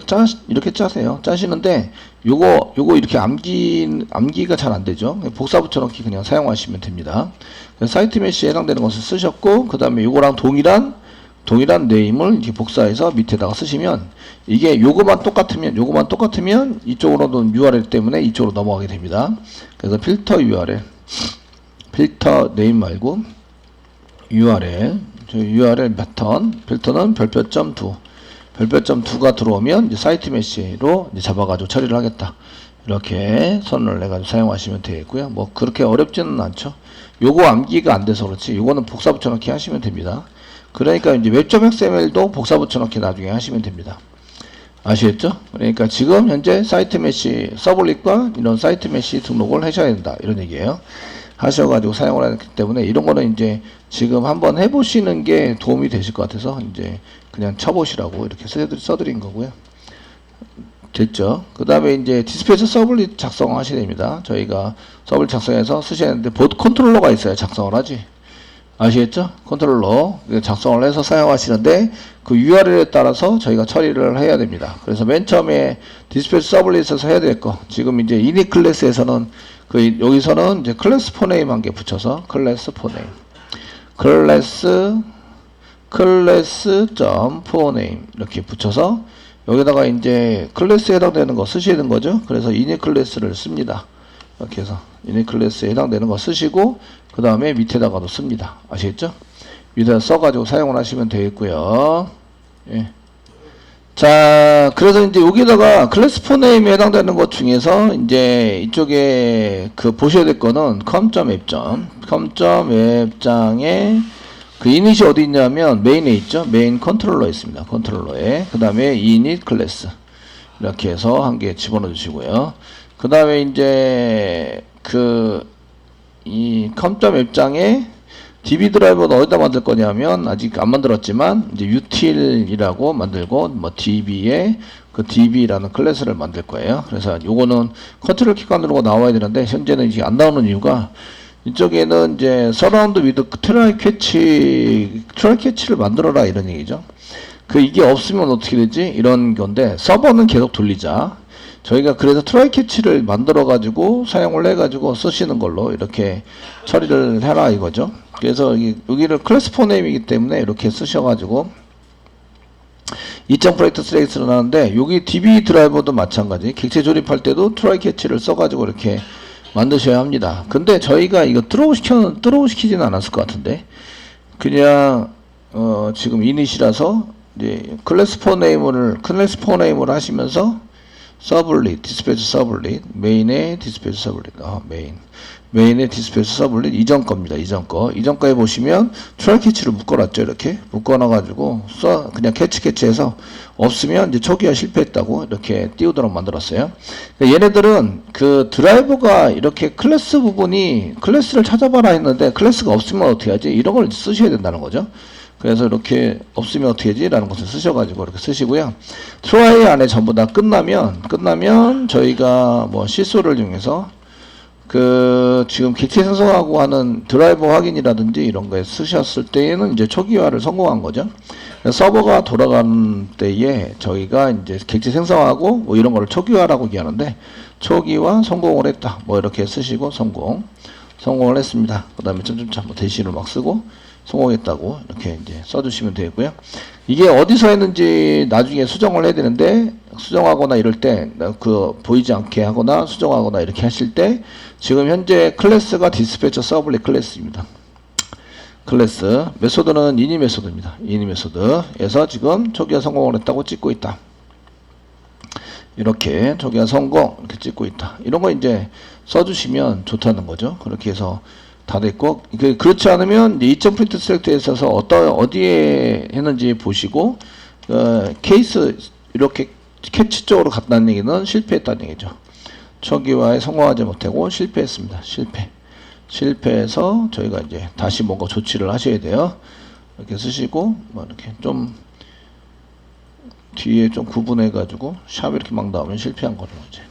짜세요. 짜시는데 요거 이렇게 암기가 잘 안 되죠. 복사 붙여넣기 그냥 사용하시면 됩니다. 사이트 메시에 해당되는 것을 쓰셨고, 그 다음에 요거랑 동일한 네임을 이렇게 복사해서 밑에다가 쓰시면, 이게 요거만 똑같으면 이쪽으로는 URL 때문에 이쪽으로 넘어가게 됩니다. 그래서 필터 URL, 필터 네임 말고 URL, URL 패턴, 필터는 별표점 2. 별표점 2가 들어오면 이제 사이트 메시로 이제 잡아가지고 처리를 하겠다. 이렇게 선언을 해가지고 사용하시면 되겠고요. 뭐 그렇게 어렵지는 않죠. 요거 암기가 안 돼서 그렇지, 요거는 복사 붙여넣기 하시면 됩니다. 그러니까 이제 웹.xml도 복사 붙여넣기 나중에 하시면 됩니다. 아시겠죠? 그러니까 지금 현재 사이트 메시 서블릿과 이런 사이트 메시 등록을 하셔야 된다, 이런 얘기예요. 하셔가지고 사용을 하기 때문에 이런 거는 이제 지금 한번 해보시는 게 도움이 되실 것 같아서 이제 그냥 쳐보시라고 이렇게 써드린 거고요. 됐죠? 그 다음에 이제 디스패치 서블릿 작성하셔야 됩니다. 저희가 서블릿 작성해서 쓰셔야 하는데 보드 컨트롤러가 있어야 작성을 하지. 아시겠죠? 컨트롤러 작성을 해서 사용하시는데 그 URL에 따라서 저희가 처리를 해야 됩니다. 그래서 맨 처음에 디스패치 서블릿에서 해야 될 거, 지금 이제 이닛 클래스에서는 여기서는 이제 클래스 포네임 한 개 붙여서 클래스 포네임 클래스 포네임 이렇게 붙여서 여기다가 이제 클래스에 해당되는 거 쓰셔야 되는 거죠. 그래서 이닛 클래스를 씁니다. 이렇게 해서 이닛 클래스에 해당되는 거 쓰시고 그 다음에 밑에다가도 씁니다. 아시겠죠? 밑에다 써가지고 사용을 하시면 되겠고요. 예. 자, 그래서 이제 여기다가 클래스 포네임에 해당되는 것 중에서 이제 이쪽에 그 보셔야 될 거는 com.web장에 그 이닛이 어디 있냐면 메인에 있죠. 메인 컨트롤러에 있습니다. 컨트롤러에. 그 다음에 이닛 클래스 이렇게 해서 한 개 집어넣어 주시고요. 그 다음에 이제 이 com.web장에 DB 드라이버는 어디다 만들 거냐면 아직 안 만들었지만 이제 util이라고 만들고 뭐 DB에 그 DB라는 클래스를 만들 거예요. 그래서 요거는 컨트롤 키가 누르고 나와야 되는데 현재는 이게 안 나오는 이유가 이쪽에는 이제 서라운드 위드 트라이 캐치를 만들어라 이런 얘기죠. 이게 없으면 어떻게 되지? 이런 건데 서버는 계속 돌리자. 저희가 그래서 트라이 캐치를 만들어 가지고 사용을 해 가지고 쓰시는 걸로 이렇게 처리를 해라 이거죠. 그래서 여기를 클래스 포네임이기 때문에 이렇게 쓰셔가지고 2.프로젝트 스레이스를 하는데 여기 DB 드라이버도 마찬가지 객체 조립할 때도 트라이 캐치를 써가지고 이렇게 만드셔야 합니다. 근데 저희가 이거 트로우 시키지는 않았을 것 같은데 그냥 지금 이닛이라서 이제 클래스 포네임을 하시면서 서블릿, 디스패치 서블릿, 메인의 디스패치 서블릿, 메인의 디스패치 서블릿 이전 겁니다. 이전 거에 보시면 트라이 캐치를 묶어놨죠. 이렇게 묶어놔가지고 그냥 캐치해서 없으면 이제 초기화 실패했다고 이렇게 띄우도록 만들었어요. 그러니까 얘네들은 그 드라이버가 이렇게 클래스를 찾아봐라 했는데 클래스가 없으면 어떻게 하지? 이런 걸 쓰셔야 된다는 거죠. 그래서 이렇게 없으면 어떻게 하지? 라는 것을 쓰셔가지고 이렇게 쓰시고요. try 안에 전부 다 끝나면 저희가 뭐 실소를 이용해서 지금 객체 생성하고 하는 드라이버 확인이라든지 이런 거에 쓰셨을 때에는 이제 초기화를 성공한 거죠. 서버가 돌아가는 때에 저희가 이제 객체 생성하고 뭐 이런 거를 초기화라고 얘기하는데, 초기화 성공을 했다. 뭐 이렇게 쓰시고 성공을 했습니다. 그 다음에 점점점 뭐 대시를 막 쓰고 성공했다고 이렇게 이제 써주시면 되고요. 이게 어디서 했는지 나중에 수정을 해야 되는데, 수정하거나 이럴 때 보이지 않게 하거나 수정하거나 이렇게 하실 때 지금 현재 클래스가 디스패처 서블릿 클래스입니다. 클래스 메소드는 이니 메소드입니다. 이니 메소드에서 지금 초기화 성공을 했다고 찍고 있다. 이렇게 초기화 성공 이렇게 찍고 있다. 이런 거 이제 써주시면 좋다는 거죠. 그렇게 해서 다 됐고, 그렇지 않으면 이제 2.print 셀렉트에 있어서 어디에 했는지 보시고 케이스 이렇게 캐치 쪽으로 갔다는 얘기는 실패했다는 얘기죠. 초기화에 성공하지 못하고 실패했습니다. 실패해서 저희가 이제 다시 뭔가 조치를 하셔야 돼요. 이렇게 쓰시고 뭐 이렇게 좀 뒤에 좀 구분해 가지고 샵 이렇게 막 나오면 실패한 거죠. 이제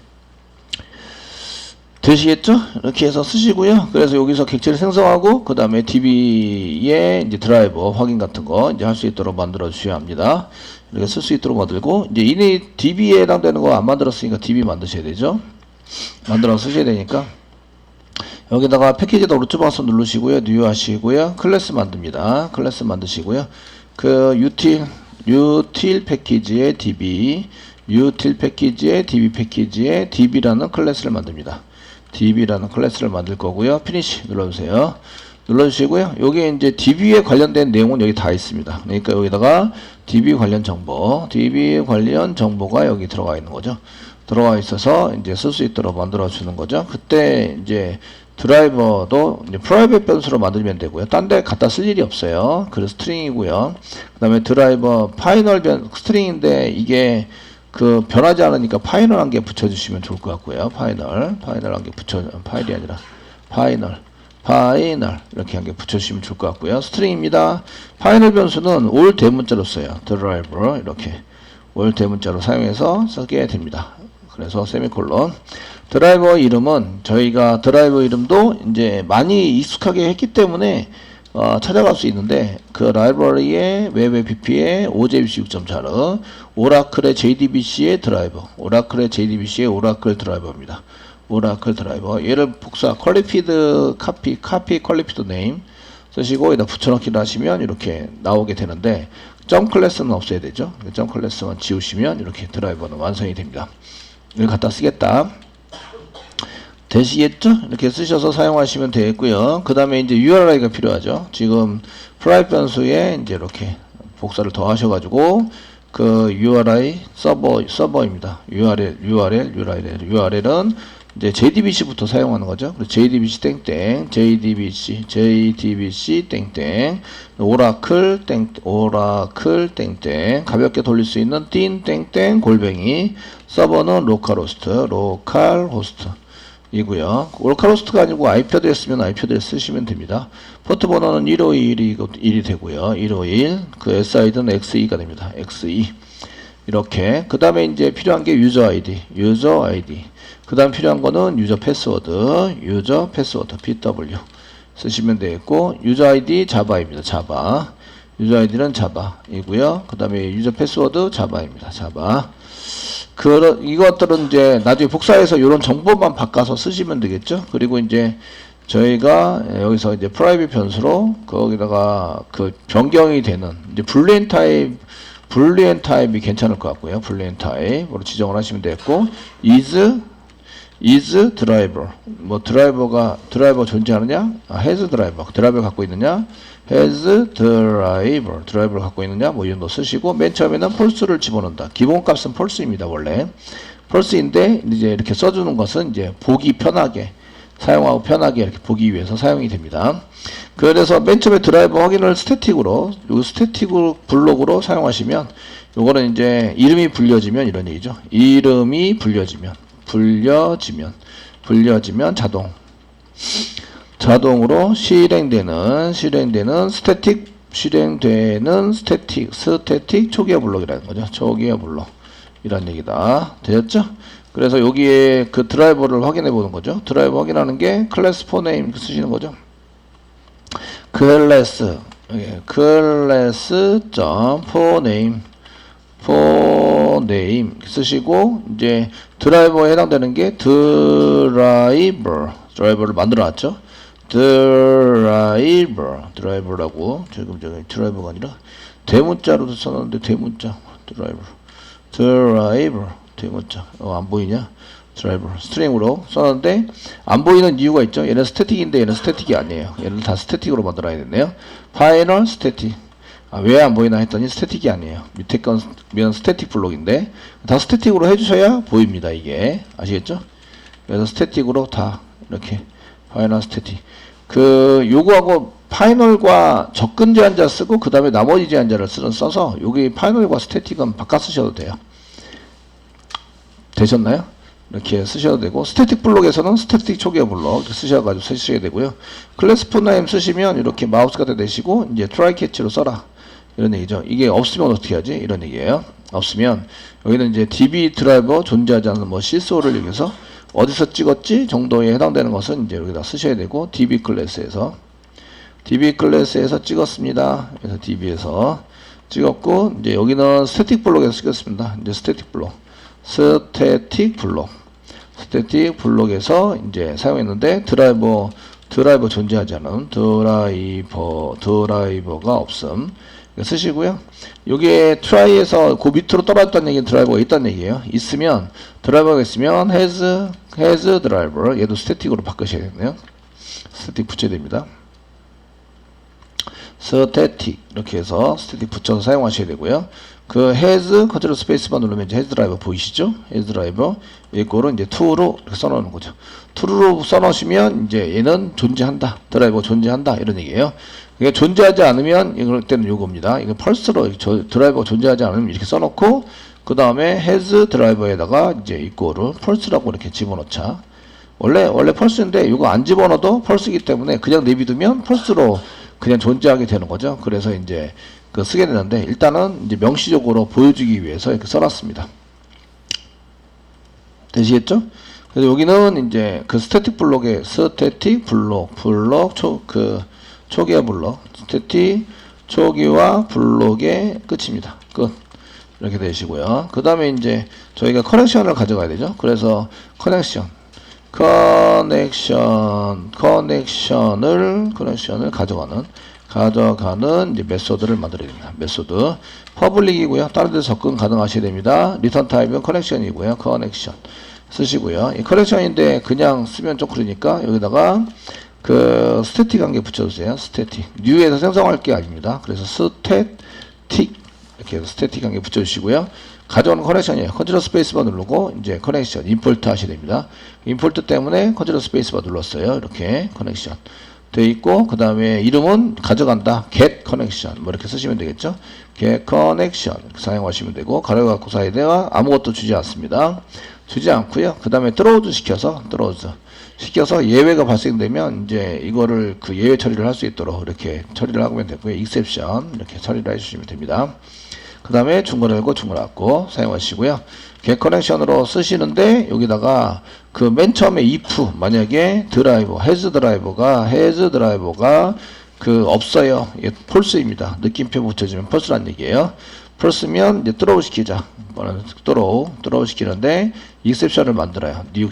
되시겠죠? 이렇게 해서 쓰시고요. 그래서 여기서 객체를 생성하고 그 다음에 DB의 이제 드라이버 확인 같은 거 이제 할 수 있도록 만들어 주셔야 합니다. 이렇게 쓸 수 있도록 만들고, 이제 이미 DB에 해당되는 거 안 만들었으니까 DB 만드셔야 되죠. 만들어 쓰셔야 되니까 여기다가 패키지에다 오른쪽 마우스 누르시고요. 뉴 하시고요. 클래스 만듭니다. 클래스 만드시고요. util 패키지의 DB, util 패키지의 DB 패키지의 DB라는 클래스를 만듭니다. DB라는 클래스를 만들 거고요. 피니시 눌러주세요. 눌러주시고요. 여기 이제 DB에 관련된 내용은 여기 다 있습니다. 그러니까 여기다가 DB 관련 정보가 여기 들어가 있는 거죠. 들어가 있어서 이제 쓸 수 있도록 만들어 주는 거죠. 그때 이제 드라이버도 이제 프라이빗 변수로 만들면 되고요. 딴 데 갖다 쓸 일이 없어요. 그래서 스트링이고요. 그 다음에 드라이버 파이널 스트링인데 이게 변하지 않으니까 파이널 한 개 붙여주시면 좋을 것 같고요. 파이널 한 개 파일이 아니라 파이널 이렇게 한 개 붙여주시면 좋을 것 같고요. 스트링입니다. 파이널 변수는 올 대문자로 써요. 드라이버 이렇게 올 대문자로 사용해서 쓰게 됩니다. 그래서 세미콜론. 드라이버 이름은 저희가 드라이버 이름도 이제 많이 익숙하게 했기 때문에 찾아갈 수 있는데, 그 라이브러리의 웹 APP의 OJBC 6.4는 오라클의 JDBC의 드라이버, 오라클 드라이버입니다. 오라클 드라이버. 얘를 복사 퀄리피드 카피 퀄리피드 네임 쓰시고 여기다 붙여넣기를 하시면 이렇게 나오게 되는데, 점 클래스는 없애야 되죠. 점 클래스만 지우시면 이렇게 드라이버는 완성이 됩니다. 이걸 갖다 쓰겠다. 되시겠죠? 이렇게 쓰셔서 사용하시면 되겠고요. 그 다음에 이제 URI가 필요하죠. 지금 프라이빗 변수에 이제 이렇게 복사를 더 하셔가지고 URI 서버입니다. URL은 이제 JDBC부터 사용하는 거죠. JDBC 땡땡, JDBC 땡땡, 오라클 땡땡, 가볍게 돌릴 수 있는 띵 땡땡 골뱅이, 서버는 로컬호스트 이고요. 로컬호스트가 아니고 IP 어드레스면 IP 어드레스 쓰시면 됩니다. 포트 번호는 151이 되고요. 151, SID는 XE가 됩니다. XE. 이렇게. 그 다음에 이제 필요한 게 유저 아이디. 그 다음 필요한 거는 유저 패스워드, PW 쓰시면 되겠고, 유저 아이디 자바입니다. 유저 아이디는 자바이고요. 그 다음에 유저 패스워드 자바입니다. 이것들은 이제 나중에 복사해서 이런 정보만 바꿔서 쓰시면 되겠죠. 그리고 이제 저희가 여기서 이제 프라이빗 변수로 거기다가 변경이 되는 이제 불리엔 타입이 괜찮을 것 같고요. 불리엔 타입으로 지정을 하시면 되겠고, is driver, 뭐 드라이버 존재하느냐, has 드라이버 갖고 있느냐, has 드라이버를 갖고 있느냐, 뭐 이런 거 쓰시고, 맨 처음에는 false를 집어넣는다. 기본값은 false입니다. 원래 false인데 이제 이렇게 써주는 것은 이제 사용하고 편하게 이렇게 보기 위해서 사용이 됩니다. 그래서 맨 처음에 드라이버 확인을 스태틱으로, 요 스태틱 블록으로 사용하시면, 요거는 이제 이름이 불려지면 이런 얘기죠. 이름이 불려지면 자동으로 실행되는 스태틱 실행되는 스태틱 초기화 블록이라는 거죠. 초기화 블록 이란 얘기다. 되셨죠? 그래서 여기에 그 드라이버를 확인해 보는 거죠. 드라이버 확인하는 게 클래스 포네임 쓰시는 거죠. 클래스 점 포네임 쓰시고 이제 드라이버에 해당되는 게 드라이버를 만들어 놨죠. 드라이버라고 지금 저기 드라이버가 아니라 대문자로도 써놨는데 대문자 드라이버 대문자 안 보이냐? 드라이버 스트링으로 써놨는데 안 보이는 이유가 있죠. 얘는 스태틱인데 얘는 스태틱이 아니에요. 얘는 다 스태틱으로 만들어야 되네요. 파이널 스태틱. 왜 안 보이나 했더니 스태틱이 아니에요. 밑에 건 스태틱 블록인데 다 스태틱으로 해주셔야 보입니다. 이게 아시겠죠? 그래서 스태틱으로 다 이렇게 파이널 스태틱. 요거하고 파이널과 접근 제한자 쓰고 그 다음에 나머지 제한자를 써서 여기 파이널과 스태틱은 바꿔 쓰셔도 돼요. 되셨나요? 이렇게 쓰셔도 되고 스태틱 블록에서는 스태틱 초기화 블록 이렇게 쓰셔가지고 쓰셔야 되고요. 클래스 포네임 쓰시면 이렇게 마우스 갖다 대시고 이제 트라이 캐치로 써라 이런 얘기죠. 이게 없으면 어떻게 하지? 이런 얘기예요. 없으면 여기는 이제 DB 드라이버 존재하지 않는 뭐 CSO를 이용해서 어디서 찍었지 정도에 해당되는 것은 이제 여기다 쓰셔야 되고 DB 클래스에서 찍었습니다. 그래서 DB에서 찍었고 이제 여기는 스태틱 블록에서 찍었습니다. 이제 스태틱 블록에서 이제 사용했는데 드라이버 존재하지 않은 드라이버가 없음 쓰시고요. 여기에 트라이에서 그 밑으로 떨어졌다는 얘기는 드라이버가 있다는 얘기예요. 있으면 드라이버가 있으면 has 드라이버 얘도 스태틱으로 바꾸셔야 되겠네요. 스태틱 붙여야 됩니다. 스태틱 이렇게 해서 스태틱 붙여서 사용하셔야 되고요. 그 has 컨트롤 스페이스바 누르면 이제 has 드라이버 보이시죠? has 드라이버 이거를 이제 to로 이렇게 써놓는 거죠. to로 써놓으시면 이제 얘는 존재한다. 드라이버 존재한다 이런 얘기예요. 이게 존재하지 않으면 이럴 때는 요겁니다. 이거 펄스로 드라이버 존재하지 않으면 이렇게 써놓고 그 다음에 has 드라이버에다가 이제 이거를 펄스라고 이렇게 집어넣자. 원래 펄스인데 이거 안 집어넣어도 펄스이기 때문에 그냥 내비두면 펄스로 그냥 존재하게 되는 거죠. 그래서 이제 쓰게 되는데 일단은 이제 명시적으로 보여주기 위해서 이렇게 써놨습니다. 되시겠죠? 그래서 여기는 이제 그 스태틱 블록의 초기화 블록 스태틱 초기화 블록의 끝입니다. 끝. 이렇게 되시고요. 그 다음에 이제 저희가 커넥션을 가져가야 되죠. 그래서 커넥션을 가져가는 이제 메소드를 만들어야 됩니다. 메소드 퍼블릭이고요. 다른 데 접근 가능하셔야 됩니다. 리턴 타입은 커넥션이고요. 커넥션 쓰시고요. 이 커넥션인데 그냥 쓰면 좀 그러니까 여기다가 그 스태틱 관계 붙여주세요. 스태틱 뉴에서 생성할 게 아닙니다. 그래서 스태틱 이렇게 해서 스태틱 관계 붙여주시고요. 가져오는 커넥션이에요. 컨트롤 스페이스바 누르고 이제 커넥션 임포트 하셔야 됩니다. 임포트 때문에 컨트롤 스페이스바 눌렀어요. 이렇게 커넥션 돼 있고 그 다음에 이름은 가져간다. get connection 뭐 이렇게 쓰시면 되겠죠. get connection 이렇게 사용하시면 되고 가려 갖고 사이드가 아무것도 주지 않습니다. 주지 않고요. 그 다음에 드로우즈 시켜서 예외가 발생되면 이제 이거를 그 예외 처리를 할 수 있도록 이렇게 처리를 하면 되고요. exception 이렇게 처리를 해주시면 됩니다. 그 다음에 중괄 열고 중괄 닫고 사용하시고요. get connection으로 쓰시는데 여기다가 그 맨 처음에 if 만약에 has 드라이버가 그 없어요. 이게 false입니다. 느낌표 붙여주면 false란 얘기예요. false면 이제 throw 시키자. throw 시키는데 exception을 만들어요. new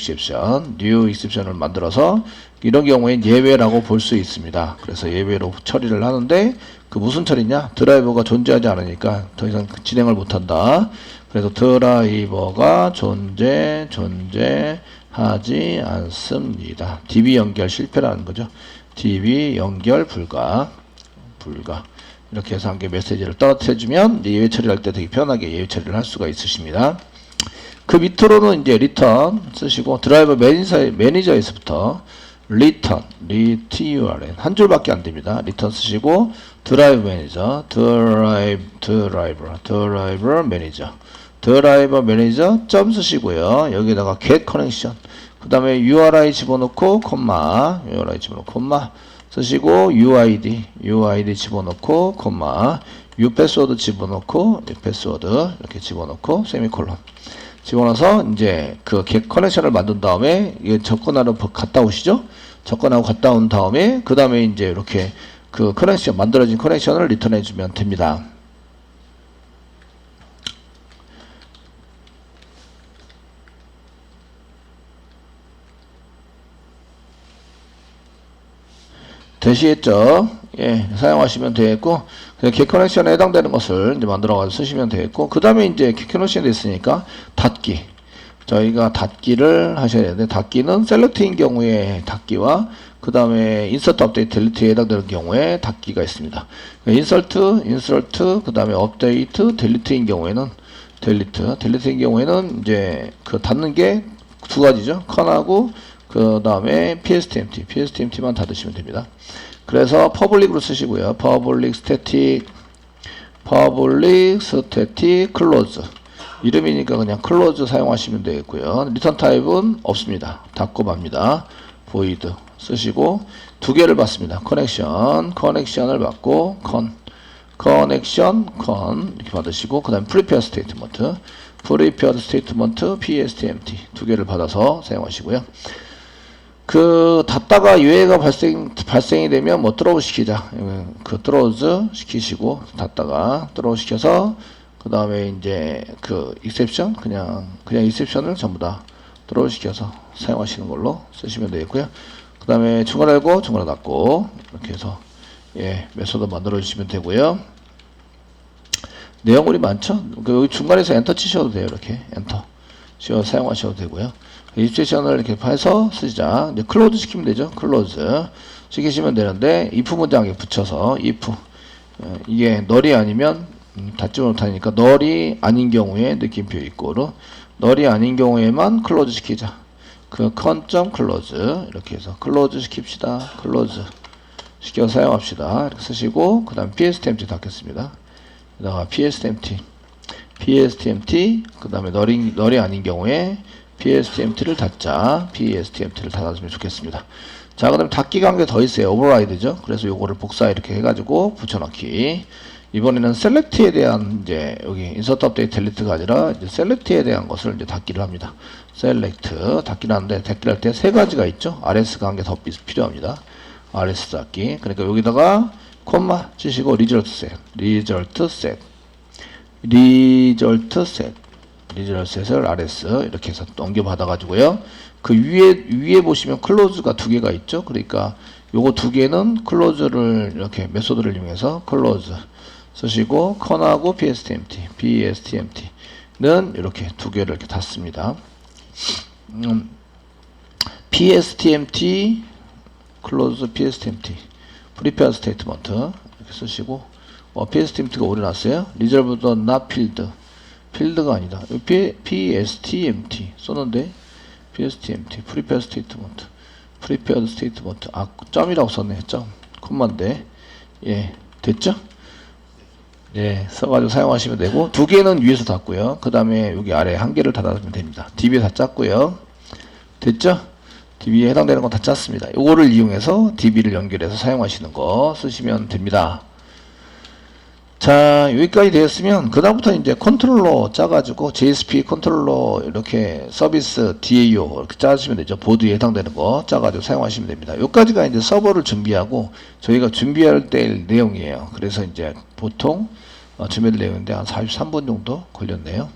exception을 만들어서 이런 경우엔 예외라고 볼 수 있습니다. 그래서 예외로 처리를 하는데 그 무슨 처리냐? 드라이버가 존재하지 않으니까 더 이상 진행을 못한다. 그래서 드라이버가 존재하지 않습니다. DB 연결 실패라는 거죠. DB 연결 불가 이렇게 해서 한 개 메시지를 떨어뜨려주면 예외 처리할 때 되게 편하게 예외 처리를 할 수가 있으십니다. 그 밑으로는 이제 리턴 쓰시고 드라이버 매니저에서부터 리턴 한 줄밖에 안 됩니다. 리턴 쓰시고 드라이버 매니저 드라이버 매니저 점 쓰시고요. 여기다가 get connection 그 다음에 URI 집어넣고 콤마 URI 집어넣고 콤마 쓰시고 UID 집어넣고 콤마 UPassword 집어넣고 UPassword 이렇게 집어넣고 세미콜론 집어넣어서 이제 그 커넥션을 만든 다음에 이게 접근하러 갔다 오시죠. 접근하고 갔다 온 다음에 그 다음에 이제 이렇게 그 커넥션 만들어진 커넥션을 리턴해 주면 됩니다. 되시겠죠? 예, 사용하시면 되겠고, 겟 커넥션에 해당되는 것을 이제 만들어가지고 쓰시면 되겠고, 그 다음에 이제 겟 커넥션이 됐으니까, 닫기. 저희가 닫기를 하셔야 되는데, 닫기는 셀렉트인 경우에 닫기와, 그 다음에 인서트 업데이트 딜리트에 해당되는 경우에 닫기가 있습니다. 인서트, 그 다음에 업데이트 딜리트인 경우에는, 딜리트인 경우에는 이제 그 닫는 게 두 가지죠. 컨하고, 그 다음에 PSTMT만 닫으시면 됩니다. 그래서 퍼블릭으로 쓰시고요. 퍼블릭 스태틱 클로즈 이름이니까 그냥 클로즈 사용하시면 되겠고요. 리턴 타입은 없습니다. 닫고 맙니다. void 쓰시고 두 개를 받습니다. 커넥션을 받고 커넥션 이렇게 받으시고 그 다음에 prepared statement PSTMT 두 개를 받아서 사용하시고요. 그 닫다가 유해가 발생이 되면 뭐 드로우 시키자. 그 드로우즈 시키시고 닫다가 드로우 시켜서 그 다음에 이제 그 익셉션 그냥 익셉션을 전부 다 드로우 시켜서 사용하시는 걸로 쓰시면 되겠고요. 그 다음에 중괄 열고 중괄 닫고 이렇게 해서 예 메소드 만들어 주시면 되고요. 내용물이 많죠. 그 여기 중간에서 엔터 치셔도 돼요. 이렇게 엔터 치셔 사용하셔도 되고요. 입세션을 이렇게 해서 쓰자. 이제 클로즈 시키면 되죠. 클로즈 시키시면 되는데 if 문장에 붙여서 if 이게 널이 아니면 닫지 못하니까 널이 아닌 경우에 느낌표 있고로 널이 아닌 경우에만 클로즈 시키자. 그 con.close 이렇게 해서 클로즈 시킵시다. 클로즈 시켜 사용합시다. 이렇게 쓰시고 그 다음 PSTMT 닫겠습니다. 그다가 PSTMT 그 다음에 널이 아닌 경우에 PSTMT를 닫아주면 좋겠습니다. 자, 그 다음에 닫기가 한 개 더 있어요. 오버라이드죠. 그래서 요거를 복사 이렇게 해가지고 붙여넣기. 이번에는 셀렉트에 대한 이제 여기 인서트 업데이트 딜리트가 아니라 이제 셀렉트에 대한 것을 이제 닫기를 합니다. 셀렉트 닫기를 하는데 닫기를 할 때 세 가지가 있죠. RS가 한 개 더 필요합니다. RS 닫기. 그러니까 여기다가 콤마 치시고 리절트 셋을 RS 이렇게 해서 넘겨받아 가지고요. 그 위에 보시면 클로즈가 두 개가 있죠. 그러니까 요거 두 개는 클로즈를 이렇게 메소드를 이용해서 클로즈 쓰시고 컨하고 PSTMT는 이렇게 두 개를 이렇게 닫습니다. PSTMT 클로즈 PSTMT prepared statement 이렇게 쓰시고 PSTMT가 오래 났어요. resolve the not 필드가 아니다. PSTMT 썼는데 PSTMT prepared statement 점이라고 썼네. 점 콤마인데 예 됐죠? 예 써가지고 사용하시면 되고 두 개는 위에서 닫고요. 그 다음에 여기 아래 한 개를 닫아주면 됩니다. DB에 다 짰고요. 됐죠? DB에 해당되는 건 다 짰습니다. 요거를 이용해서 DB를 연결해서 사용하시는 거 쓰시면 됩니다. 자, 여기까지 되었으면 그다음부터 이제 컨트롤러 짜가지고 JSP 컨트롤러 이렇게 서비스 DAO 이렇게 짜시면 되죠. 보드에 해당되는 거 짜가지고 사용하시면 됩니다. 여기까지가 이제 서버를 준비하고 저희가 준비할 때 내용이에요. 그래서 이제 보통 준비될 내용인데 한 43분 정도 걸렸네요.